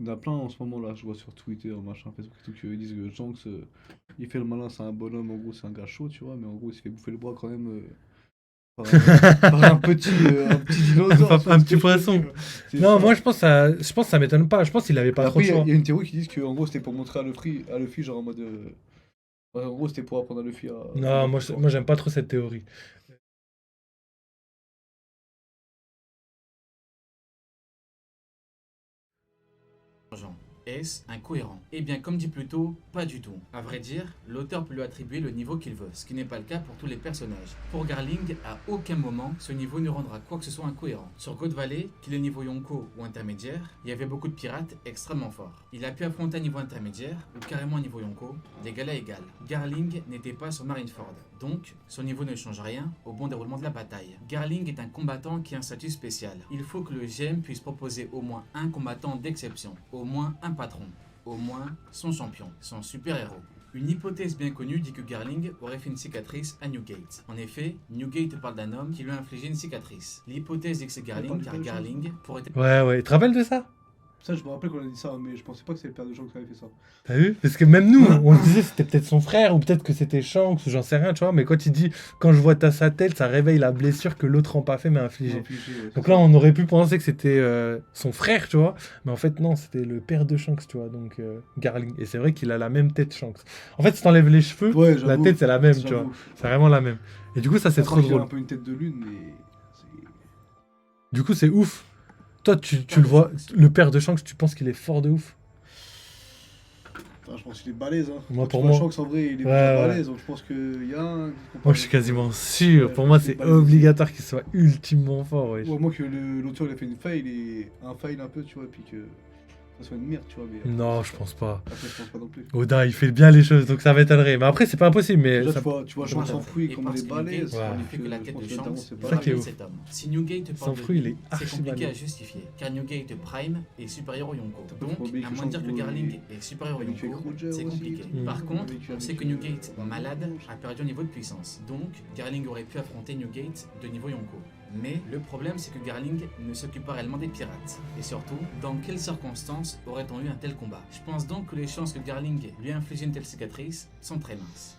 Il y en a plein en ce moment là, je vois sur Twitter, machin, Facebook et tout, qui disent que Shanks, il fait le malin, c'est un bonhomme, en gros c'est un gars chaud, tu vois, mais en gros il se fait bouffer le bras quand même par un petit dinosaure, tu vois Un ce que petit je veux dire? poisson. C'est Non, moi ça. je pense que ça m'étonne pas. Je pense qu'il avait Et pas trop après, le choix. il y a une théorie qui dit que en gros c'était pour montrer à Luffy, genre en mode. Ouais, en gros c'était pour apprendre à Luffy à Non, devenir moi, plus fort. moi j'aime pas trop cette théorie. Argent. Est-ce incohérent? Eh bien, comme dit plus tôt, pas du tout. À vrai dire, l'auteur peut lui attribuer le niveau qu'il veut, ce qui n'est pas le cas pour tous les personnages. Pour Garling, à aucun moment, ce niveau ne rendra quoi que ce soit incohérent. Sur God Valley, qu'il est niveau Yonko ou intermédiaire, il y avait beaucoup de pirates extrêmement forts. Il a pu affronter un niveau intermédiaire ou carrément un niveau Yonko, d'égal à égal. Garling n'était pas sur Marineford, donc son niveau ne change rien au bon déroulement de la bataille. Garling est un combattant qui a un statut spécial. Il faut que le GM puisse proposer au moins un combattant d'exception, au moins un patron, au moins son champion, son super-héros. Une hypothèse bien connue dit que Garling aurait fait une cicatrice à Newgate. En effet, Newgate parle d'un homme qui lui a infligé une cicatrice. L'hypothèse dit que c'est Ça parle Garling du car père de Shanks, ça? Garling pourrait être... Ouais, ouais. Tu te rappelles de ça? Ça, je me rappelle qu'on a dit ça, mais je pensais pas que c'était le père de Shanks qui avait fait ça. T'as vu? Parce que même nous, on se disait c'était peut-être son frère ou peut-être que c'était Shanks ou j'en sais rien, tu vois. Mais quand il dit quand je vois sa tête, ça réveille la blessure que l'autre n'a pas fait mais Non, infligée. Figé, ouais, c'est Donc ça. là, on aurait pu penser que c'était son frère, tu vois. Mais en fait, non, c'était le père de Shanks, tu vois. Donc Garling. Et c'est vrai qu'il a la même tête Shanks. En fait, si t'enlèves les cheveux, Ouais, la j'avoue. tête c'est la même, tu vois. J'avoue. C'est vraiment la même. Et du coup, ça c'est À part trop qu'il a drôle. un peu une tête de lune, mais. Du coup, c'est ouf. Toi, tu Père le de vois, Shanks. le père de Shanks, tu penses qu'il est fort de ouf? Enfin, je pense qu'il est balèze, hein. Moi, Quand tu pour vois moi. Shanks en vrai, il est Ouais, déjà ouais. balèze, donc je pense qu'il y a un. Moi, je suis quasiment sûr. Ouais, je Pour pense moi, qu'il est c'est balèze aussi. obligatoire qu'il soit ultimement fort, wesh. Ou à moins que l'auteur il a fait une faille, un fail un peu, tu vois, et puis que ça soit une merde, tu vois, mais Non, je pense pas. après, je pense pas non plus. Odin, il fait bien les choses, donc ça m'étonnerait. Mais après, c'est pas impossible, mais Déjà, ça... tu vois ça Shanks m'étonnerait. sans fruit, Et comme il parce est que Newgate balèze. Ouais. ne fait que la Je tête pense de que notamment, Shanks c'est pour ça qui est rappeler ouf. cet homme. Si Newgate Sans parle de fruit, il lui, est c'est archi compliqué à balèze. justifier, car Newgate Prime est supérieur au Yonko. T'as pas Donc, oublié que à moins de dire que Shanks, Garling est supérieur au il a vécu Yonko, avec Roger c'est aussi, compliqué. et tout. Par Il a contre, vécu on sait avec, que Newgate, Barbe malade, Blanche. a perdu un niveau de puissance. Donc, Garling aurait pu affronter Newgate de niveau Yonko. Mais le problème, c'est que Garling ne s'occupe pas réellement des pirates. Et surtout, dans quelles circonstances aurait-on eu un tel combat? Je pense donc que les chances que Garling lui inflige une telle cicatrice sont très minces.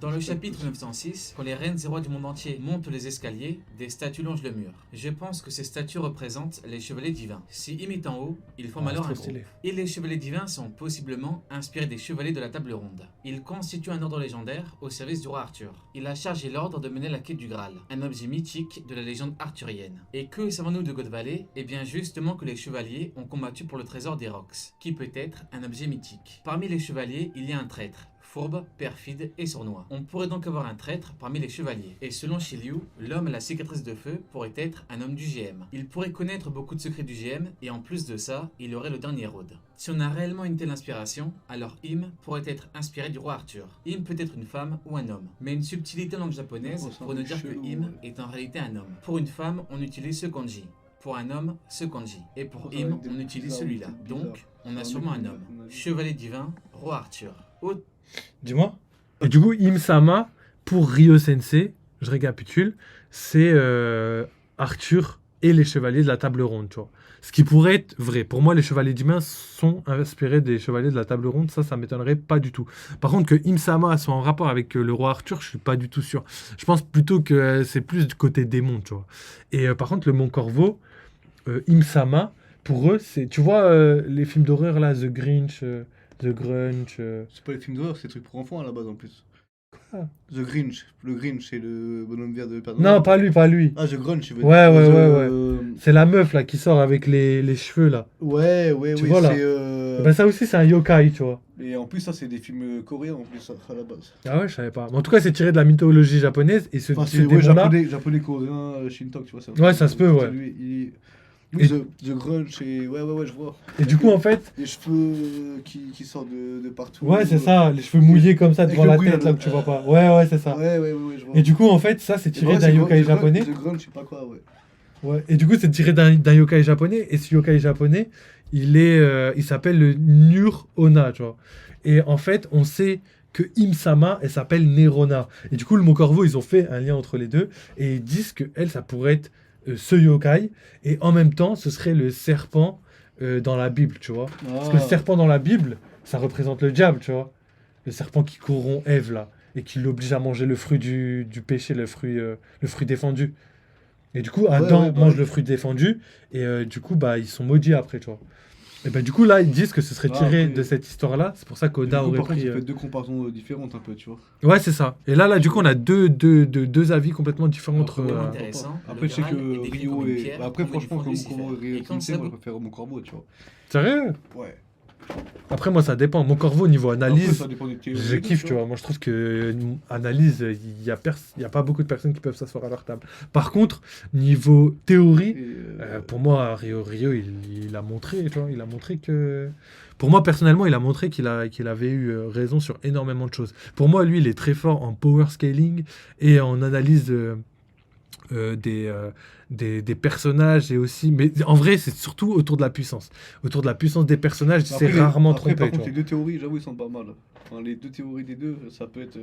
Dans le chapitre 906, quand les reines et rois du monde entier montent les escaliers, des statues longent le mur. Je pense que ces statues représentent les chevaliers divins. Si Im est en haut, ils forment Ah, alors c'est un trop groupe. stylé. Et les chevaliers divins sont possiblement inspirés des chevaliers de la table ronde. Ils constituent un ordre légendaire au service du roi Arthur. Il a chargé l'ordre de mener la quête du Graal, un objet mythique de la légende arthurienne. Et que savons-nous de God Valley? Eh bien justement que les chevaliers ont combattu pour le trésor des Rocks, qui peut être un objet mythique. Parmi les chevaliers, il y a un traître, fourbe, perfide et sournois. On pourrait donc avoir un traître parmi les chevaliers. Et selon Shiryu, l'homme à la cicatrice de feu pourrait être un homme du GM. Il pourrait connaître beaucoup de secrets du GM et en plus de ça, il aurait le dernier road. Si on a réellement une telle inspiration, alors Im pourrait être inspiré du roi Arthur. Im peut être une femme ou un homme. Mais une subtilité en langue japonaise Oh, c'est un pour peu nous dire que chelou, Im ouais. est en réalité un homme. Pour une femme, on utilise ce kanji. Pour un homme, ce kanji. Et pour Oh, ça Im, va être on utilise bizarre, celui-là. c'est bizarre. Donc, on a Ça sûrement va un être homme. bizarre, à mon avis. Chevalier divin, roi Arthur. Dis-moi. Et du coup, Im-sama, pour Ryo Sensei, je récapitule, c'est Arthur et les chevaliers de la table ronde, tu vois. Ce qui pourrait être vrai. Pour moi, les chevaliers d'humains sont inspirés des chevaliers de la table ronde. Ça m'étonnerait pas du tout. Par contre, que Im-sama soit en rapport avec le roi Arthur, je suis pas du tout sûr. Je pense plutôt que c'est plus du côté démon, tu vois. Et par contre, le Mont Corvo, Im-sama, pour eux, c'est. Tu vois, les films d'horreur là, The Grinch, The Grunch. C'est pas les films d'horreur, c'est des trucs pour enfants à la base en plus. Ah. The Grinch. Le Grinch, c'est le bonhomme vert de Père Non, Noël. pas lui, pas lui. Ah, The Grunch, tu veux Ouais, dire. ouais, The- ouais, ouais. C'est la meuf là qui sort avec les cheveux là. Ouais, ouais, Tu oui, vois, là. c'est. Ben ça aussi c'est un yokai, tu vois. Et en plus, ça, c'est des films coréens en plus, à la base. Ah ouais, je savais pas. Mais en tout cas, c'est tiré de la mythologie japonaise et Enfin, ce c'est ouais, démon-là. japonais, coréen, Shintok, tu vois. Ouais, ça se peut, ouais. Oui, Et- The Grunch, et ouais, je vois. Et du coup, en fait, Les cheveux qui sortent de partout. ouais, c'est ça, les cheveux mouillés comme ça Avec devant le la bruit, tête là, là que tu vois pas. Ouais, c'est ça. Ouais, je vois. Et du coup, en fait, ça c'est Et tiré ouais, d'un c'est yokai The japonais. Grunch, je sais pas quoi, ouais. Ouais. Et du coup, c'est tiré d'un yokai japonais. Et ce yokai japonais, il s'appelle le Nur-Ona, tu vois. Et en fait, on sait que Im-sama, elle s'appelle Nerona. Et du coup, le Mont Corvo, ils ont fait un lien entre les deux. Et ils disent que elle, ça pourrait être ce yokai, et en même temps, ce serait le serpent dans la Bible, tu vois. Parce que le serpent dans la Bible, ça représente le diable, tu vois. Le serpent qui corrompt Ève, là, et qui l'oblige à manger le fruit du péché, le fruit défendu. Et du coup, Adam mange le fruit défendu, et du coup, bah, ils sont maudits après, tu vois. Et bah, du coup, là, ils disent que ce serait tiré après- de cette histoire-là. C'est pour ça Du qu'Oda coup, aurait par contre, pris. il fait deux comparaisons différentes un peu, tu vois. Ouais, c'est ça. Et là, du coup, on a deux avis complètement différents entre. Après, vraiment pourquoi intéressant, pas. le Après, je sais Graal que est décrit Rio comme une et. pierre Bah, après, tombée du franchement, front de comme Lucifer. Corvo et Et Rio quand Sensei, ça moi, je vous- préfère mon corbeau, tu vois. Sérieux? Ouais. Après, moi, ça dépend. Mon corbeau, niveau Après, analyse, ça dépend des théories. je kiffe, tu vois. Moi, je trouve que analyse, il y a pas beaucoup de personnes qui peuvent s'asseoir à leur table. Par contre, niveau théorie, Et, pour moi, Rio il a montré, tu vois. Il a montré que. Pour moi, personnellement, il a montré qu'il avait eu raison sur énormément de choses. Pour moi, lui, il est très fort en power scaling et en analyse euh, des, euh, des personnages et aussi. Mais en vrai, c'est surtout autour de la puissance. Autour de la puissance des personnages, c'est rarement après, trompé. par Tu contre, vois. les deux théories, j'avoue, ils sont pas mal. Enfin, les deux théories des deux, ça peut être.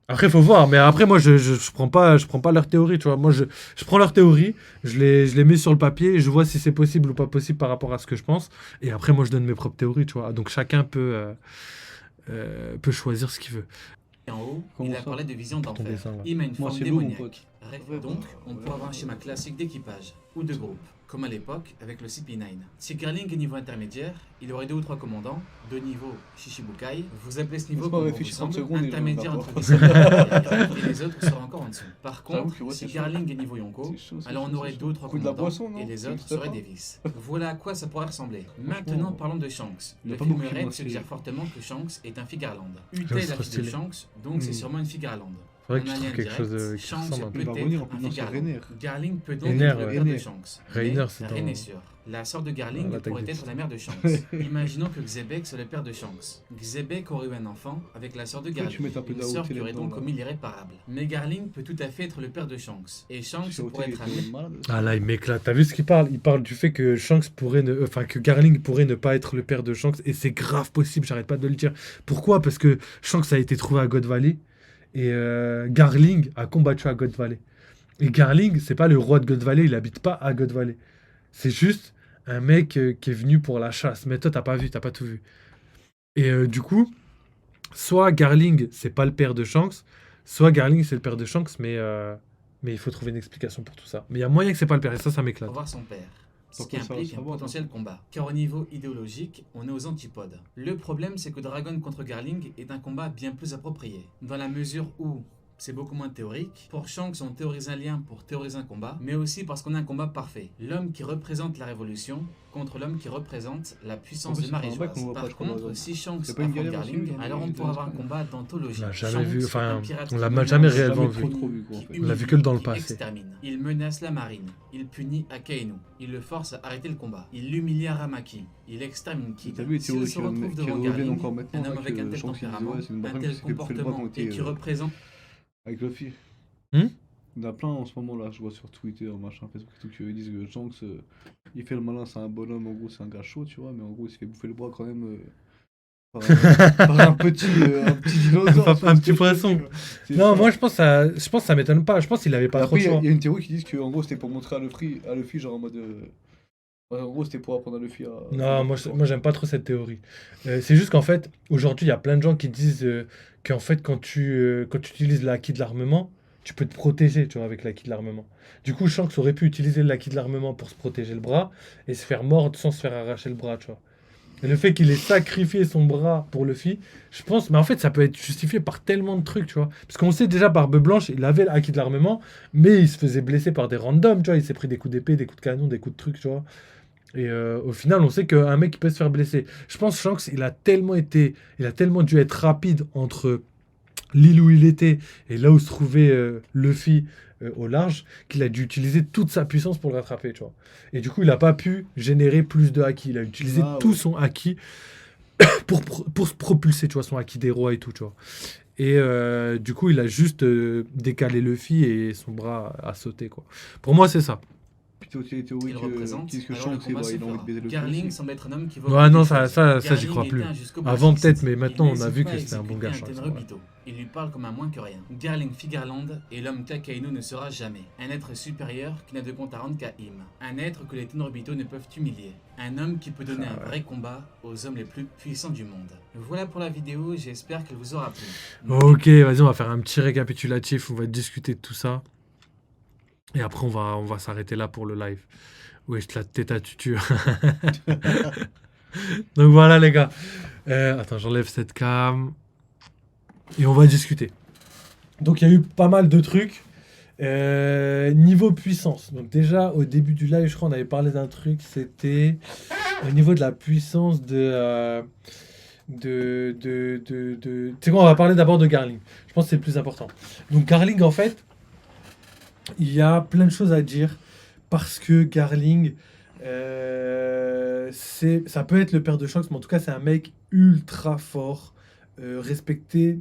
Après, faut voir. Mais après, moi, je prends pas leur théorie. Tu vois. Moi, je prends leur théorie, je les mets sur le papier, et je vois si c'est possible ou pas possible par rapport à ce que je pense. Et après, moi, je donne mes propres théories. Tu vois. Donc, chacun peut choisir ce qu'il veut. En haut, Comment il a ça parlé de vision Ton d'enfer. dessin, là. Il met une Moi, forme c'est lourd, mon démoniaque. pote. Ouais, Donc, bah, on ouais, peut avoir un ouais, schéma ouais. classique d'équipage ou de groupe, comme à l'époque avec le CP9. Si Garling est niveau intermédiaire, il aurait 2 ou 3 commandants, de niveau Shishibukai. Vous appelez ce niveau Laisse-moi comme bon réfléchir vous 30 semble, secondes et intermédiaire je entre reviens. 17 et les autres seront encore en dessous. Par J'avoue contre, que ouais, si c'est chaud. Garling est niveau Yonko, C'est chaud, c'est alors chaud, on aurait c'est 2 ou chaud. 3 Coup de la commandants boisson, non et les Ça autres existe seraient pas des vices. Voilà à quoi ça pourrait ressembler. Maintenant, Franchement, parlons de Shanks. il y a Le pas film beaucoup de Red films suggère assez- fortement que Shanks est un Figarland. Ouais, Utah est c'est la trop fille de stylé. Shanks, donc c'est Hmm. sûrement une Figarland. C'est vrai que En je un trouve lien quelque chose direct, qui Shanks ressemble un peut peu. Il va être revenir en un plus dans Figarland. Rainer. Garling peut donc Rainer, être le ouais. père de Rainer. Shanks. Rainer, Mais c'est rien dans- n'est sûr. La sœur de Ah, Garling l'attaque pourrait des être Titans. la mère de Shanks. Imaginons que Xebec soit le père de Shanks. Xebec aurait eu un enfant avec la sœur de Pourquoi tu Garling, mets un peu une sœur d'AOT qui aurait là-dedans, donc là commis l'irréparable. Mais Garling peut tout à fait être le père de Shanks. Et Shanks Tu pourrait être un théories de malade. Ah là, il m'éclate. T'as vu ce qu'il parle? Il parle du fait que Shanks pourrait ne... Enfin, que Garling pourrait ne pas être le père de Shanks. Et c'est grave possible, j'arrête pas de le dire. Pourquoi? Parce que Shanks a été trouvé à God Valley. Et Garling a combattu à God Valley. Et Garling, c'est pas le roi de God Valley, il habite pas à God Valley. C'est juste un mec qui est venu pour la chasse. Mais toi, t'as pas vu, t'as pas tout vu. Et du coup, soit Garling, c'est pas le père de Shanks, soit Garling, c'est le père de Shanks, mais il faut trouver une explication pour tout ça. Mais il y a moyen que c'est pas le père, et ça pour m'éclate. voir son père. Ce qui Pourquoi ça va implique un savoir, potentiel combat. Car au niveau idéologique, on est aux antipodes. Le problème, c'est que Dragon contre Garling est un combat bien plus approprié. Dans la mesure où c'est beaucoup moins théorique. Pour Shanks, on théorise un lien pour théoriser un combat, mais aussi parce qu'on a un combat parfait. L'homme qui représente la révolution contre l'homme qui représente la puissance En fait, de c'est pas un Marie-Joise. bac qu'on voit pas, Par je crois, contre, Dragon. si Shanks C'est pas une affronte galère aussi, Garling, il y a alors on des pourra avoir un Espagnols. combat d'anthologie. On l'a jamais Shanks vu, est enfin, un pirate on qui l'a menace, jamais qui réellement vu. punit, Trop vu, quoi, en qui fait. On l'a vu humilie, que dans le qui passé. extermine. Il menace la marine. Il punit Akainu. Il le force à arrêter le combat. Il l'humilie à Ramaki. Il extermine Kid. T'as vu les S'il théories se qui retrouve reviennent devant encore Garling, maintenant, un homme là, avec que un tel Shanks, il disait, tempérament, ouais, c'est une un bonne tel femme qui s'est fait le bras comportement quand il et était, qui représente avec Luffy. Hmm. Il y en a plein en ce moment là, je vois sur Twitter, machin, Facebook et tout, qui disent que Shanks, il fait le malin, c'est un bonhomme, en gros c'est un gars chaud, tu vois, mais en gros il se fait bouffer le bras quand même par un petit dinosaure. Un petit poisson. Non, moi je pense que ça m'étonne pas. Je pense qu'il avait pas trop Après, de choix. il y a une théorie qui dit que en gros c'était pour montrer à Luffy genre en mode. En gros c'était pour apprendre à Luffy à. Non, moi j'aime pas trop cette théorie. C'est juste qu'en fait, aujourd'hui, il y a plein de gens qui disent qu'en fait, quand tu utilises l'acquis de l'armement, tu peux te protéger, tu vois, avec l'acquis de l'armement. Du coup, Shanks aurait pu utiliser l'acquis de l'armement pour se protéger le bras et se faire mordre sans se faire arracher le bras, tu vois. Et le fait qu'il ait sacrifié son bras pour Luffy, je pense, mais en fait, ça peut être justifié par tellement de trucs, tu vois. Parce qu'on sait déjà, Barbe Blanche, il avait l'acquis de l'armement, mais il se faisait blesser par des randoms, tu vois. Il s'est pris des coups d'épée, des coups de canon, des coups de trucs, tu vois. Et au final, on sait qu'un mec il peut se faire blesser. Je pense que Shanks, il a tellement dû être rapide entre l'île où il était et là où se trouvait Luffy au large, qu'il a dû utiliser toute sa puissance pour le rattraper, tu vois. Et du coup, il n'a pas pu générer plus de haki. Il a utilisé tout son haki pour se propulser, tu vois, son haki des rois et tout, tu vois. Et du coup, il a juste décalé Luffy et son bras a sauté, quoi. Pour moi, c'est ça. Puis t'as aussi les théories qu'il représente, qui disent que alors le Shanks, combat se il a envie de fera. baiser le Garling aussi. semble être un homme qui vaut Ouais, beaucoup non, de ça, choses. ça, j'y Garling crois était plus. un jusqu'au Avant, boutiste. peut-être, mais Il maintenant, on a n'hésite vu pas que à c'était un bon exécuter gars, Shanks. Ouais. Tenryubito. Il lui parle comme un moins que rien. Garling Figarland est l'homme qu'Akainu ne sera jamais. Un être supérieur qui n'a de compte à rendre qu'à Im. Un être que les Tenryubito ne peuvent humilier. Un homme qui peut donner un vrai combat aux hommes les plus puissants du monde. Voilà pour la vidéo, j'espère qu'elle vous aura plu. Ok, vas-y, on va faire un petit récapitulatif, on va discuter de tout ça. Et après, on va s'arrêter là pour le live. Oui, je te la tête à tutu. Donc voilà, les gars. Attends, j'enlève cette cam. Et on va discuter. Donc, il y a eu pas mal de trucs. Niveau puissance. Donc, déjà, au début du live, je crois, on avait parlé d'un truc. C'était au niveau de la puissance de. Tu sais quoi, on va parler d'abord de Garling. Je pense que c'est le plus important. Donc, Garling, en fait, il y a plein de choses à dire. Parce que Garling, ça peut être le père de Shanks, mais en tout cas, c'est un mec ultra fort, respecté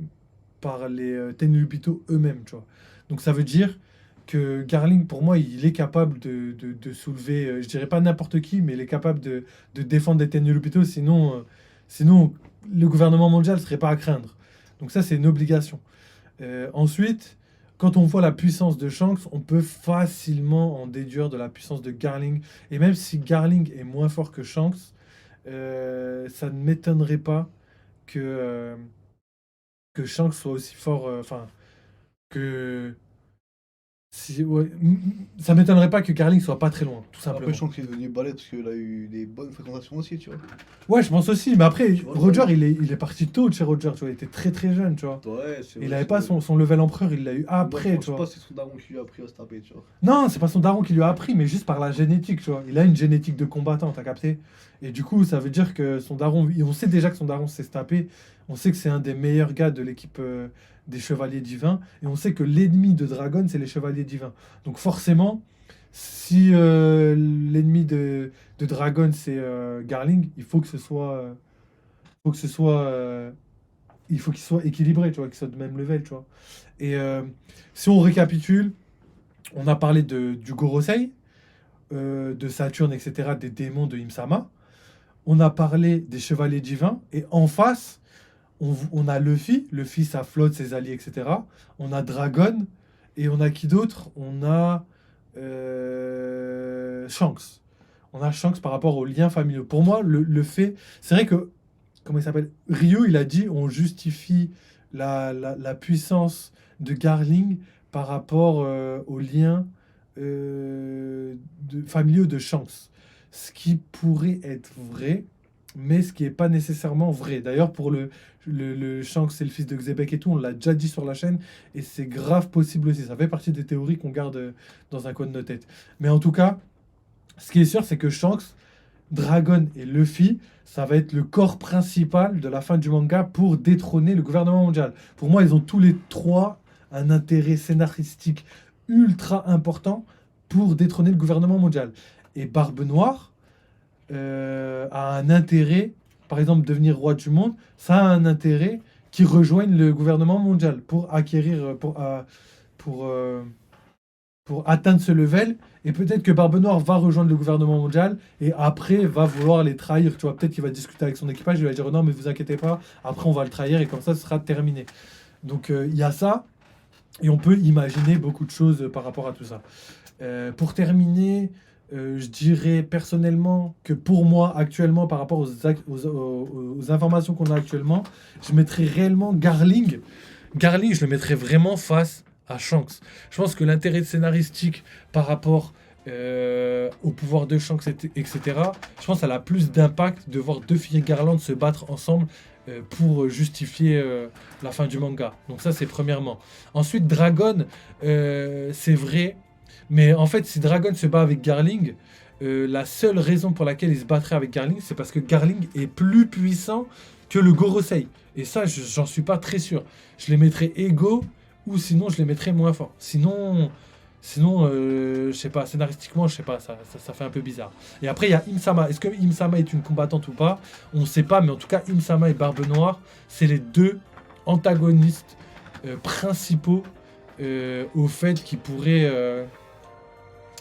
par les Tenryubito eux-mêmes, tu vois. Donc ça veut dire que Garling, pour moi, il est capable de soulever, je dirais pas n'importe qui, mais il est capable de défendre les Tenryubito, sinon le gouvernement mondial serait pas à craindre. Donc ça, c'est une obligation. Ensuite, quand on voit la puissance de Shanks, on peut facilement en déduire de la puissance de Garling. Et même si Garling est moins fort que Shanks, ça ne m'étonnerait pas que Shanks soit aussi fort. Enfin, que. Ça m'étonnerait pas que Garling soit pas très loin, tout simplement. Après, Shanks est devenu balèze parce qu'il a eu des bonnes fréquentations aussi, tu vois. Ouais, je pense aussi. Mais après, Tu vois, Roger, ouais. il est parti tôt de chez Roger, tu vois. Il était très très jeune, tu vois. Ouais, c'est Il vrai, avait c'est pas vrai. son level empereur, il l'a eu Moi, après, je tu pense vois. pas que c'est son daron qui lui a appris à se taper, tu vois. Non, c'est pas son daron qui lui a appris, mais juste par la génétique, tu vois. Il a une génétique de combattant, t'as capté? Et du coup, ça veut dire que son daron, on sait déjà que son daron sait se taper. On sait que c'est un des meilleurs gars de l'équipe des Chevaliers Divins. Et on sait que l'ennemi de Dragon, c'est les Chevaliers Divins. Donc forcément, si l'ennemi de Dragon, c'est Garling, il faut que ce soit... il faut qu'il soit équilibré, tu vois, qu'il soit de même level, tu vois. Et si on récapitule, on a parlé du Gorosei, de Saturne, etc., des démons de Imsama. On a parlé des chevaliers divins. Et en face, on a Luffy. Luffy, ça flotte, ses alliés, etc. On a Dragon. Et on a qui d'autre? On a Shanks. On a Shanks par rapport aux liens familiaux. Pour moi, le fait... C'est vrai que... Comment il s'appelle? Ryu, il a dit on justifie la puissance de Garling par rapport aux liens familiaux de Shanks. Ce qui pourrait être vrai, mais ce qui n'est pas nécessairement vrai. D'ailleurs, pour le Shanks, c'est le fils de Xebec et tout, on l'a déjà dit sur la chaîne, et c'est grave possible aussi. Ça fait partie des théories qu'on garde dans un coin de nos têtes. Mais en tout cas, ce qui est sûr, c'est que Shanks, Dragon et Luffy, ça va être le corps principal de la fin du manga pour détrôner le gouvernement mondial. Pour moi, ils ont tous les trois un intérêt scénaristique ultra important pour détrôner le gouvernement mondial. Et Barbe Noire a un intérêt, par exemple, devenir roi du monde, ça a un intérêt qui rejoigne le gouvernement mondial pour acquérir, pour atteindre ce level. Et peut-être que Barbe Noire va rejoindre le gouvernement mondial et après va vouloir les trahir. Tu vois, peut-être qu'il va discuter avec son équipage, il va dire non, mais vous inquiétez pas, après on va le trahir et comme ça, ce sera terminé. Donc il y a ça et on peut imaginer beaucoup de choses par rapport à tout ça. Pour terminer, je dirais personnellement que pour moi, actuellement, par rapport aux informations qu'on a actuellement, je mettrais réellement Garling. Garling, je le mettrais vraiment face à Shanks. Je pense que l'intérêt scénaristique par rapport au pouvoir de Shanks, etc., je pense que ça a plus d'impact de voir deux filles Garland se battre ensemble pour justifier la fin du manga. Donc ça, c'est premièrement. Ensuite, Dragon, c'est vrai, mais en fait, si Dragon se bat avec Garling, la seule raison pour laquelle il se battrait avec Garling, c'est parce que Garling est plus puissant que le Gorosei. Et ça, j'en suis pas très sûr. Je les mettrais égaux, ou sinon je les mettrais moins forts. Sinon je sais pas, scénaristiquement, je sais pas, ça fait un peu bizarre. Et après, il y a Imsama. Est-ce que Imsama est une combattante ou pas? On ne sait pas, mais en tout cas, Imsama et Barbe Noire, c'est les deux antagonistes principaux au fait qu'ils pourraient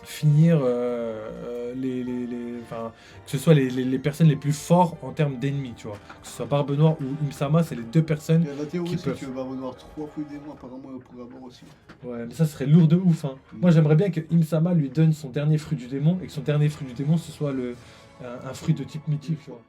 finir enfin, que ce soit les personnes les plus fortes en termes d'ennemis, tu vois. Que ce soit Barbe Noire ou Imsama, c'est les deux personnes. Il y a la théorie, qui c'est peuvent. que Barbe Noire 3 fouilles des mois, apparemment, au programmeur aussi. Ouais, mais ça serait lourd de ouf. Hein. Moi, j'aimerais bien que Imsama lui donne son dernier fruit du démon et que son dernier fruit du démon, ce soit un fruit de type mythique, tu vois.